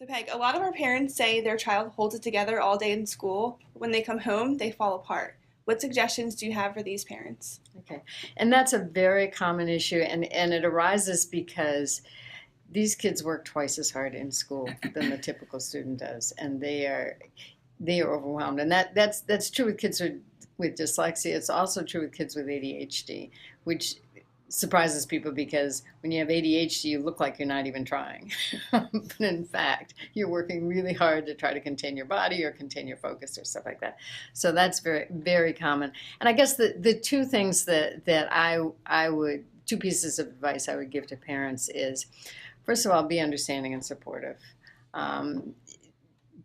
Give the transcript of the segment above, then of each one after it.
So, Peg, a lot of our parents say their child holds it together all day in school. When they come home, they fall apart. What suggestions do you have for these parents? Okay. And that's a very common issue, and it arises because these kids work twice as hard in school than the typical student does, and they are overwhelmed. And that's true with kids with dyslexia. It's also true with kids with ADHD, which surprises people because when you have ADHD, you look like you're not even trying. But in fact, you're working really hard to try to contain your body or contain your focus or stuff like that. So that's very, very common. And I guess the two things that I would, two pieces of advice I would give to parents is, first of all, be understanding and supportive. Um,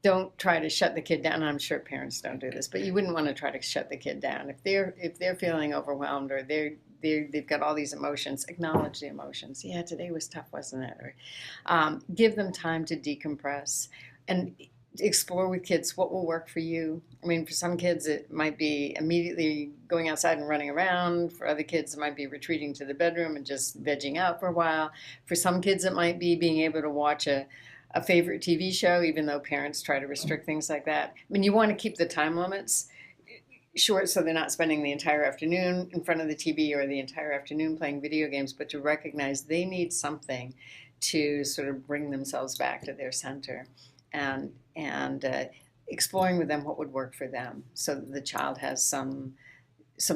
don't try to shut the kid down. I'm sure parents don't do this, but you wouldn't want to try to shut the kid down if they're feeling overwhelmed or they've got all these emotions. Acknowledge the emotions. Yeah, today was tough, wasn't it? Or give them time to decompress and explore with kids what will work for you. I mean, for some kids it might be immediately going outside and running around. For other kids it might be retreating to the bedroom and just vegging out for a while. For some kids it might be being able to watch a favorite TV show, even though parents try to restrict things like that. I mean, you want to keep the time limits short so they're not spending the entire afternoon in front of the TV or the entire afternoon playing video games, but to recognize they need something to sort of bring themselves back to their center and exploring with them what would work for them so that the child has some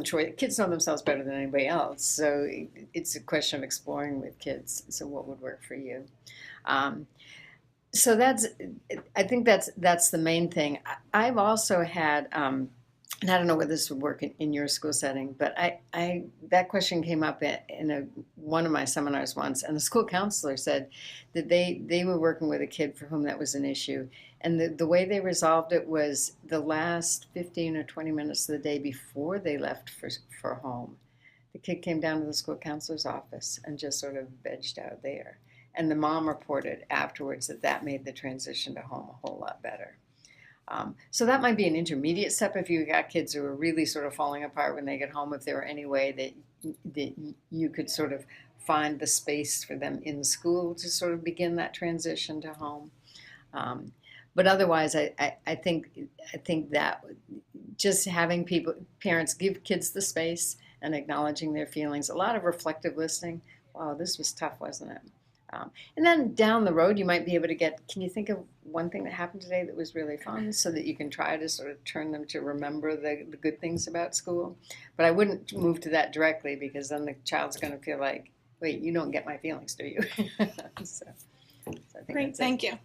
choice. Kids know themselves better than anybody else, so it's a question of exploring with kids. So what would work for you? Um, so I think that's the main thing. I've also had, and I don't know whether this would work in your school setting, but I that question came up one of my seminars once, and the school counselor said that they were working with a kid for whom that was an issue, and the way they resolved it was the last 15 or 20 minutes of the day before they left for home, the kid came down to the school counselor's office and just sort of vegged out there. And the mom reported afterwards that made the transition to home a whole lot better. So that might be an intermediate step if you got kids who are really sort of falling apart when they get home. If there were any way that you could sort of find the space for them in school to sort of begin that transition to home. But otherwise, I think that just having parents give kids the space and acknowledging their feelings, a lot of reflective listening. Wow, this was tough, wasn't it? And then down the road, you might be able to can you think of one thing that happened today that was really fun so that you can try to sort of turn them to remember the good things about school? But I wouldn't move to that directly because then the child's going to feel like, wait, you don't get my feelings, do you? so, so I think Great, that's it. thank you.